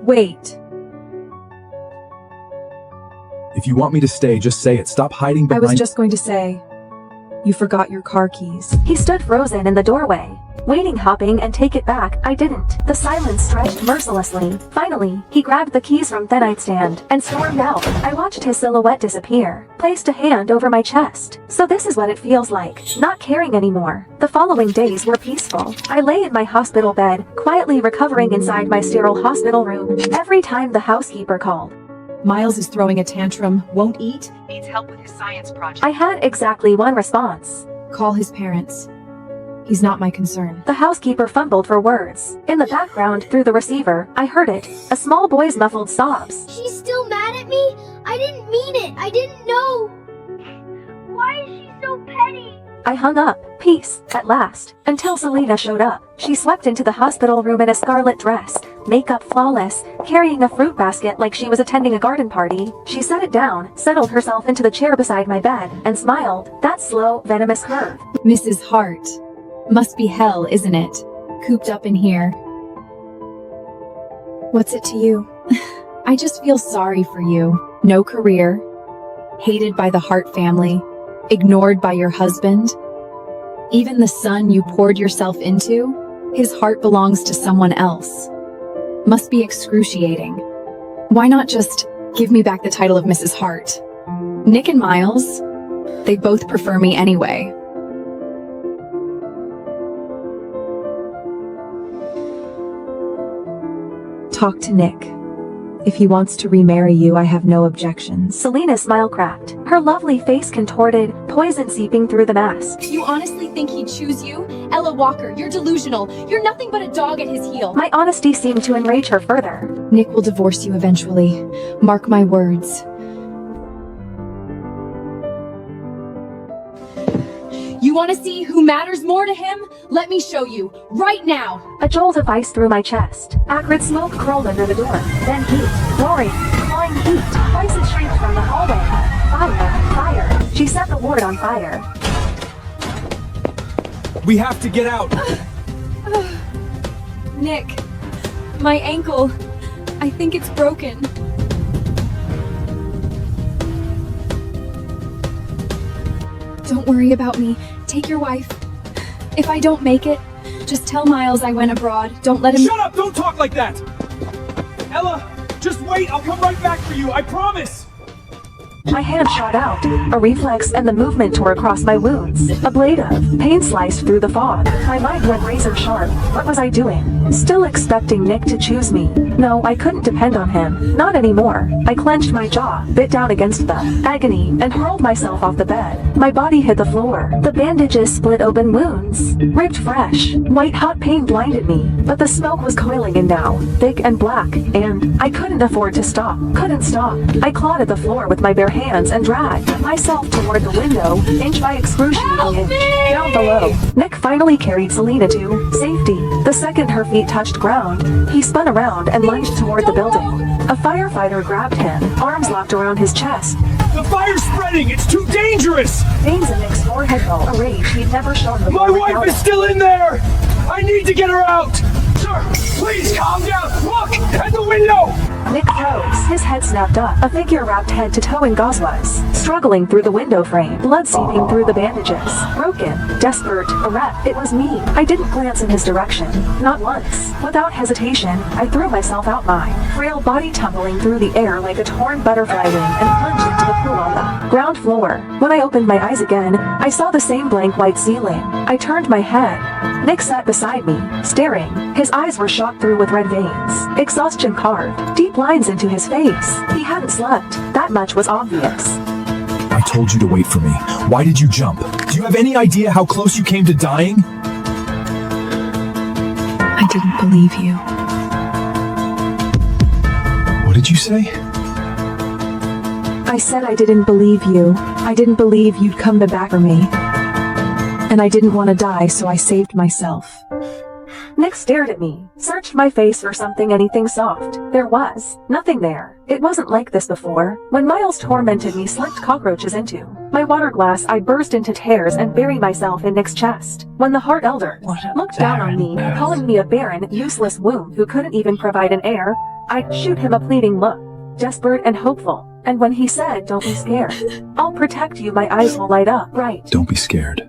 Wait. If you want me to stay, just say it. Stop hiding I behind— was just going to say, you forgot your car keys. He stood frozen in the doorway, waiting, hopping, and take it back. I didn't. The silence stretched mercilessly. Finally, he grabbed the keys from the nightstand and stormed out. I watched his silhouette disappear, placed a hand over my chest. So this is what it feels like, not caring anymore. The following days were peaceful. I lay in my hospital bed, quietly recovering inside my sterile hospital room. Every time the housekeeper called, Miles is throwing a tantrum, won't eat. Needs help with his science project. I had exactly one response. Call his parents. He's not my concern. The housekeeper fumbled for words. In the background, through the receiver, I heard it. A small boy's muffled sobs. She's still mad at me? I didn't mean it. I didn't know. Why is she so petty? I hung up. Peace, at last, until Selena showed up. She swept into the hospital room in a scarlet dress, makeup flawless, carrying a fruit basket like she was attending a garden party. She set it down, settled herself into the chair beside my bed, and smiled. That slow, venomous curve. Mrs. Hart. Must be hell, isn't it? Cooped up in here. What's it to you? I just feel sorry for you. No career. Hated by the Hart family. Ignored by your husband. Even the son you poured yourself into, his heart belongs to someone else. Must be excruciating. Why not just give me back the title of Mrs. Hart? Nick and Miles, they both prefer me anyway. Talk to Nick. If he wants to remarry you, I have no objections. Selena's smile cracked, her lovely face contorted, poison seeping through the mask. You honestly think he'd choose you? Ella Walker, you're delusional. You're nothing but a dog at his heel. My honesty seemed to enrage her further. Nick will divorce you eventually. Mark my words. You want to see who matters more to him? Let me show you, right now. A jolt of ice through my chest. Acrid smoke curled under the door. Then heat, roaring, clawing heat. Voices shrieked from the hallway. Fire, fire. She set the ward on fire. We have to get out! Nick, my ankle. I think it's broken. Don't worry about me. Take your wife. If I don't make it, just tell Miles I went abroad. Don't let him— Shut up! Don't talk like that! Ella, just wait! I'll come right back for you, I promise! My hand shot out. A reflex and the movement tore across my wounds. A blade of pain sliced through the fog. My mind went razor sharp. What was I doing? Still expecting Nick to choose me. No, I couldn't depend on him. Not anymore. I clenched my jaw, bit down against the agony, and hurled myself off the bed. My body hit the floor. The bandages split open wounds. Ripped fresh. White hot pain blinded me. But the smoke was coiling in now, thick and black, and I couldn't afford to stop. Couldn't stop. I clawed at the floor with my bare hands and dragged myself toward the window, inch by excruciating inch, down below. Nick finally carried Selena to safety. The second her feet touched ground, he spun around and lunged toward the building. A firefighter grabbed him, arms locked around his chest. The fire's spreading! It's too dangerous! Veins in Nick's forehead glow, a rage he'd never shown before. My wife is still in there! I need to get her out! Sir, please calm down! Look! At the window! Nick froze. His head snapped up. A figure wrapped head to toe in gauze was struggling through the window frame, blood seeping through the bandages. Broken, desperate, erect. It was me. I didn't glance in his direction. Not once. Without hesitation, I threw myself out, my frail body tumbling through the air like a torn butterfly wing, and plunged into the pool on the ground floor. When I opened my eyes again, I saw the same blank white ceiling. I turned my head. Nick sat beside me, staring. His eyes were shot through with red veins. Exhaustion carved deep lines into his face. He hadn't slept. That much was obvious. I told you to wait for me. Why did you jump? Do you have any idea how close you came to dying? I didn't believe you. What did you say? I said I didn't believe you. I didn't believe you'd come back for me. And I didn't want to die, so I saved myself. Nick stared at me, searched my face for something, anything soft. There was nothing there. It wasn't like this before. When Miles tormented me, slipped cockroaches into my water glass, I burst into tears and buried myself in Nick's chest. When the Hart elder looked down on me, calling me a barren, useless womb who couldn't even provide an heir, I'd shoot him a pleading look, desperate and hopeful. And when he said, "Don't be scared, I'll protect you," my eyes will light up, bright. Don't be scared.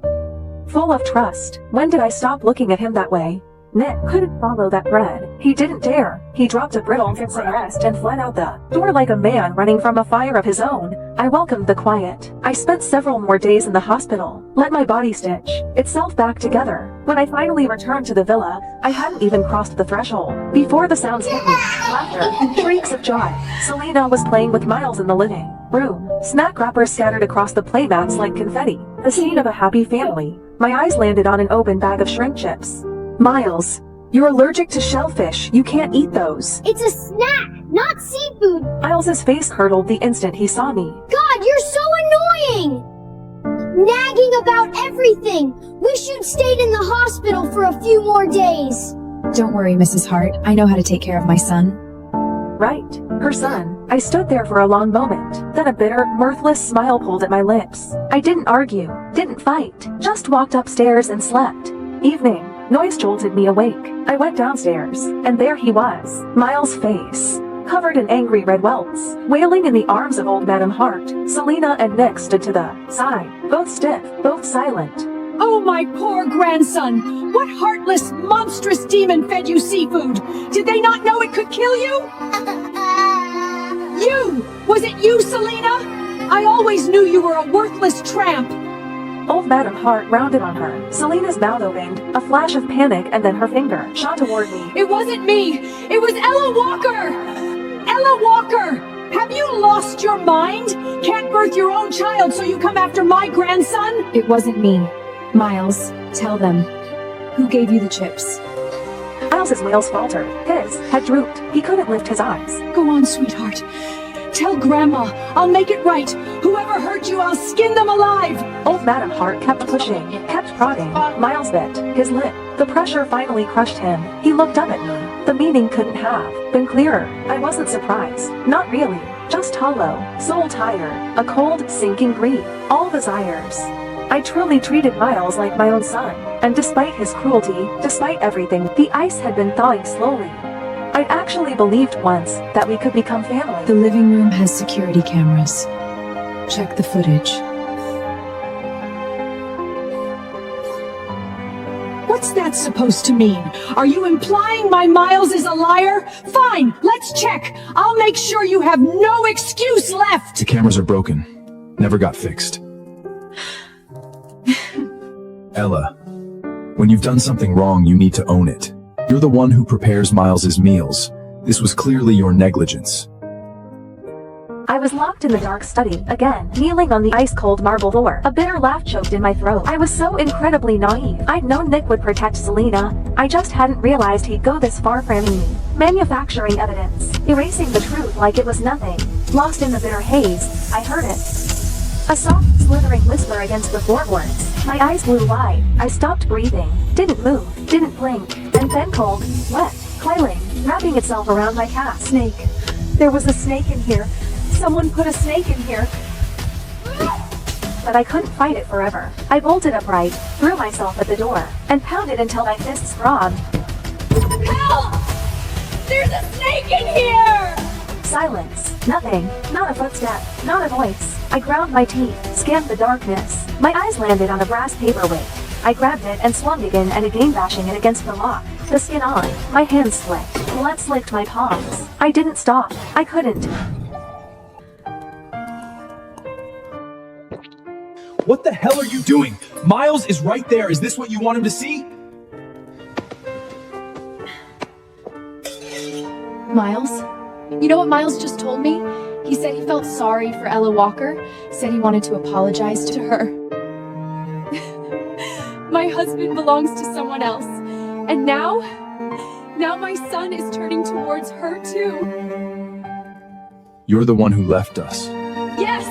Full of trust. When did I stop looking at him that way? Nick couldn't follow that thread. He didn't dare. He dropped a brittle cigarette and fled out the door like a man running from a fire of his own. I welcomed the quiet. I spent several more days in the hospital, let my body stitch itself back together. When I finally returned to the villa, I hadn't even crossed the threshold before the sounds hit me. Laughter, shrieks of joy. Selena was playing with Miles in the living room. Snack wrappers scattered across the playmats like confetti. The scene of a happy family. My eyes landed on an open bag of shrimp chips. Miles, you're allergic to shellfish. You can't eat those. It's a snack, not seafood. Miles's face curdled the instant he saw me. God, you're so annoying! Nagging about everything. Wish you'd stayed in the hospital for a few more days. Don't worry, Mrs. Hart. I know how to take care of my son. Right, her son. I stood there for a long moment. Then a bitter, mirthless smile pulled at my lips. I didn't argue, didn't fight, just walked upstairs and slept. Evening. Noise jolted me awake. I went downstairs, and there he was, Miles' face, covered in angry red welts, wailing in the arms of old Madam Hart. Selena and Nick stood to the side, both stiff, both silent. Oh, my poor grandson! What heartless, monstrous demon fed you seafood? Did they not know it could kill you? You! Was it you, Selena? I always knew you were a worthless tramp. Old Madam Hart rounded on her. Selena's mouth opened, a flash of panic, and then her finger shot toward me. It wasn't me! It was Ella Walker! Ella Walker! Have you lost your mind? Can't birth your own child, so you come after my grandson? It wasn't me. Miles, tell them. Who gave you the chips? Miles's wails faltered. His head drooped. He couldn't lift his eyes. Go on, sweetheart. Tell Grandma. I'll make it right. Whoever hurt you, I'll skin them alive. Old Madam Hart kept pushing, kept prodding. Miles bit his lip. The pressure finally crushed him. He looked up at me. The meaning couldn't have been clearer. I wasn't surprised. Not really. Just hollow, soul tired, a cold, sinking grief. All desires. I truly treated Miles like my own son. And despite his cruelty, despite everything, the ice had been thawing slowly. I'd actually believed once that we could become family. The living room has security cameras. Check the footage. What's that supposed to mean? Are you implying my Miles is a liar? Fine, let's check. I'll make sure you have no excuse left. The cameras are broken. Never got fixed. Ella, when you've done something wrong, you need to own it. You're the one who prepares Miles's meals. This was clearly your negligence. I was locked in the dark study, again, kneeling on the ice-cold marble floor. A bitter laugh choked in my throat. I was so incredibly naive. I'd known Nick would protect Selena. I just hadn't realized he'd go this far from me. Manufacturing evidence, erasing the truth like it was nothing. Lost in the bitter haze, I heard it. A soft, slithering whisper against the floorboards. My eyes blew wide. I stopped breathing, didn't move, didn't blink, and then cold, wet, coiling, wrapping itself around my calf. Snake. There was a snake in here. Someone put a snake in here. But I couldn't fight it forever. I bolted upright, threw myself at the door, and pounded until my fists throbbed. Help! There's a snake in here! Silence. Nothing. Not a footstep. Not a voice. I ground my teeth, scanned the darkness. My eyes landed on a brass paperweight. I grabbed it and swung again and again, bashing it against the lock. The skin on. My hands slipped. Blood slicked my palms. I didn't stop. I couldn't. What the hell are you doing? Miles is right there. Is this what you want him to see? Miles? You know what Miles just told me? He said he felt sorry for Ella Walker, said he wanted to apologize to her. My husband belongs to someone else, and now my son is turning towards her too. You're the one who left us. Yes,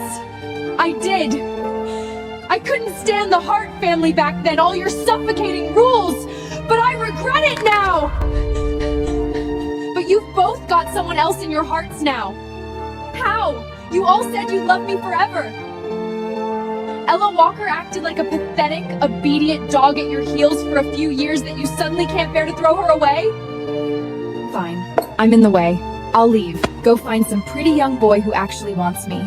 I did. I couldn't stand the Hart family back then, all your suffocating rules, but I regret it now. But you've both got someone else in your hearts now. How? You all said you loved me forever. Ella Walker acted like a pathetic, obedient dog at your heels for a few years that you suddenly can't bear to throw her away? Fine. I'm in the way. I'll leave. Go find some pretty young boy who actually wants me.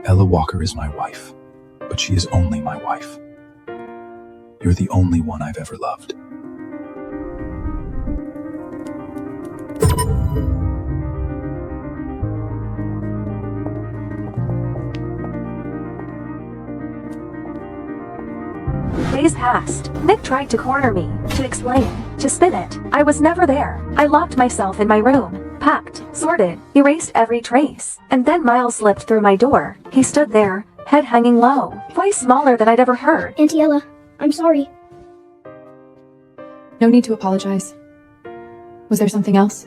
Ella Walker is my wife, but she is only my wife. You're the only one I've ever loved. Days passed. Nick tried to corner me, to explain, to spin it. I was never there. I locked myself in my room, packed, sorted, erased every trace. And then Miles slipped through my door. He stood there, head hanging low, voice smaller than I'd ever heard. Auntie Ella, I'm sorry. No need to apologize. Was there something else?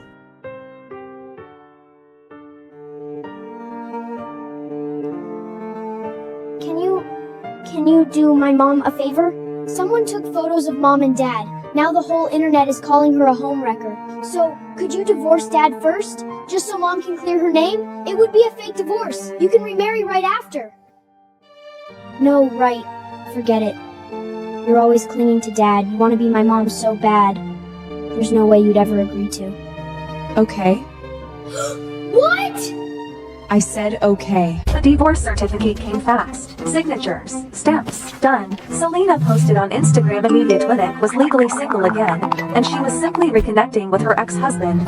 Can you do my mom a favor? Someone took photos of mom and dad. Now the whole internet is calling her a homewrecker. So, could you divorce dad first? Just so mom can clear her name? It would be a fake divorce. You can remarry right after. No, right. Forget it. You're always clinging to dad. You want to be my mom so bad. There's no way you'd ever agree to. Okay. What? I said okay. The divorce certificate came fast. Signatures, stamps, done. Selena posted on Instagram immediately Nick was legally single again, and she was simply reconnecting with her ex-husband.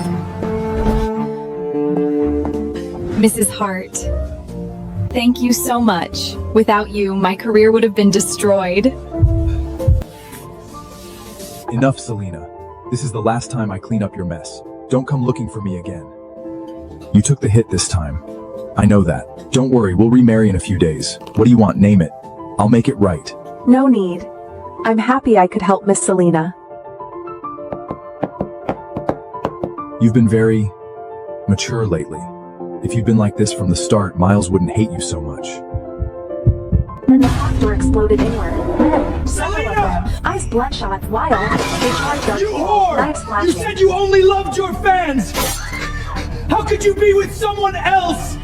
Mrs. Hart, thank you so much. Without you, my career would have been destroyed. Enough, Selena. This is the last time I clean up your mess. Don't come looking for me again. You took the hit this time. I know that. Don't worry, we'll remarry in a few days. What do you want? Name it. I'll make it right. No need. I'm happy I could help Miss Selena. You've been very mature lately. If you'd been like this from the start, Miles wouldn't hate you so much. Then the front door exploded inward. Then, several of them, eyes bloodshot, wild, they charged our table, knives flashing. You said you only loved your fans! How could you be with someone else?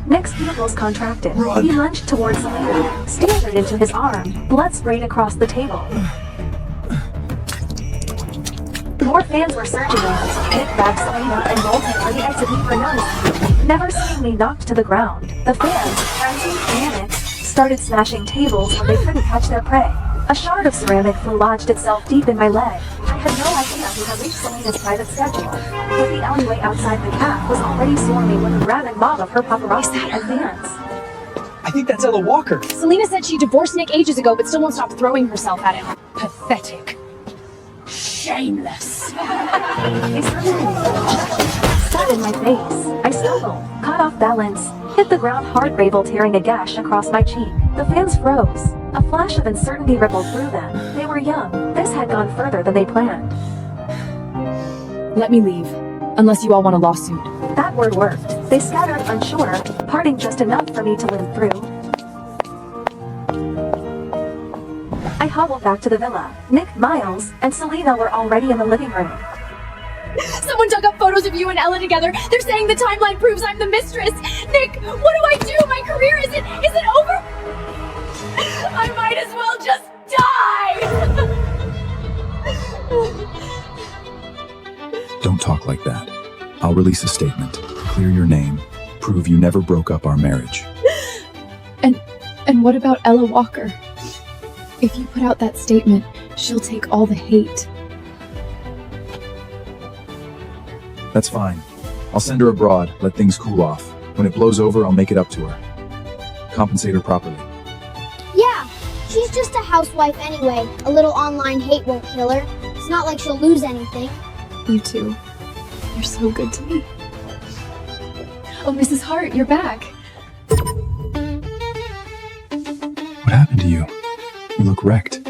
Nick's pupils contracted. Run. He lunged towards Selena, stared into his arm. Blood sprayed across the table. More fans were surging in. Nick grabbed Selena and rolled him for the exit for none. Never seemingly knocked to the ground. The fans, frenzied, panicked, started smashing tables when they couldn't catch their prey. A shard of ceramic flew lodged itself deep in my leg. I had no idea who had reached Selena's private schedule, but the alleyway outside the caf was already swarming with a rabid mob of her paparazzi and fans. I think that's Ella Walker. Selena said she divorced Nick ages ago, but still won't stop throwing herself at him. Pathetic. Shameless. They sat in my face. I stumbled, caught off balance, hit the ground hard, gravel tearing a gash across my cheek. The fans froze. A flash of uncertainty rippled through them. They were young. This had gone further than they planned. Let me leave. Unless you all want a lawsuit. That word worked. They scattered, unsure, parting just enough for me to limp through. I hobbled back to the villa. Nick, Miles, and Selena were already in the living room. Someone dug up photos of you and Ella together. They're saying the timeline proves I'm the mistress. Nick, what do I do? My career is it over? I might as well just die! Don't talk like that. I'll release a statement. Clear your name. Prove you never broke up our marriage. And what about Ella Walker? If you put out that statement, she'll take all the hate. That's fine. I'll send her abroad, let things cool off. When it blows over, I'll make it up to her. Compensate her properly. Yeah, she's just a housewife anyway. A little online hate won't kill her. It's not like she'll lose anything. You too. You're so good to me. Oh, Mrs. Hart, you're back. What happened to you? You look wrecked.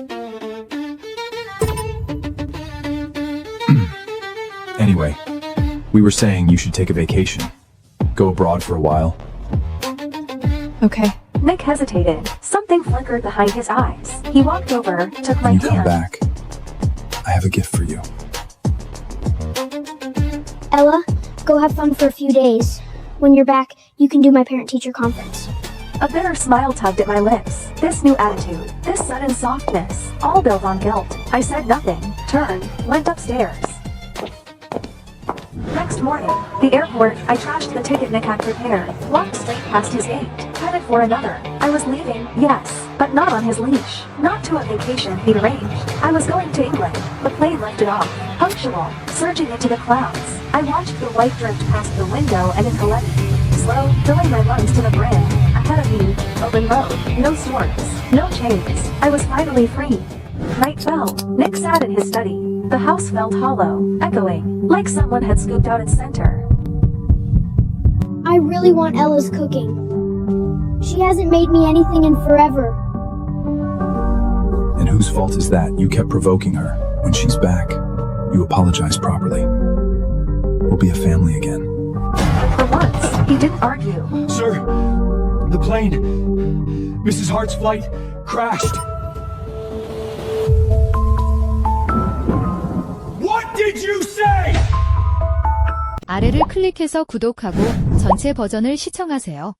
Anyway, we were saying you should take a vacation. Go abroad for a while. Okay. Nick hesitated. Something flickered behind his eyes. He walked over, took my When you come hand. back, I have a gift for you. Ella, go have fun for a few days. When you're back, you can do my parent-teacher conference. A bitter smile tugged at my lips. This new attitude, this sudden softness, all built on guilt. I said nothing, turned, went upstairs. Next morning, the airport, I trashed the ticket Nick had prepared, walked straight past his gate, headed for another. I was leaving, yes, but not on his leash, not to a vacation he'd arranged. I was going to England. The plane lifted off, punctual, surging into the clouds. I watched the white drift past the window and into Levy. Slow, filling my lungs to the brim. Ahead of me, open road, no swords, no chains. I was finally free. Night fell. Nick sat in his study. The house felt hollow, echoing, like someone had scooped out its center. I really want Ella's cooking. She hasn't made me anything in forever. And whose fault is that? You kept provoking her. When she's back, you apologize properly. We'll be a family again. For once, he didn't argue. Sir, the plane, Mrs. Hart's flight, crashed. What did you say? 아래를 클릭해서 구독하고 전체 버전을 시청하세요.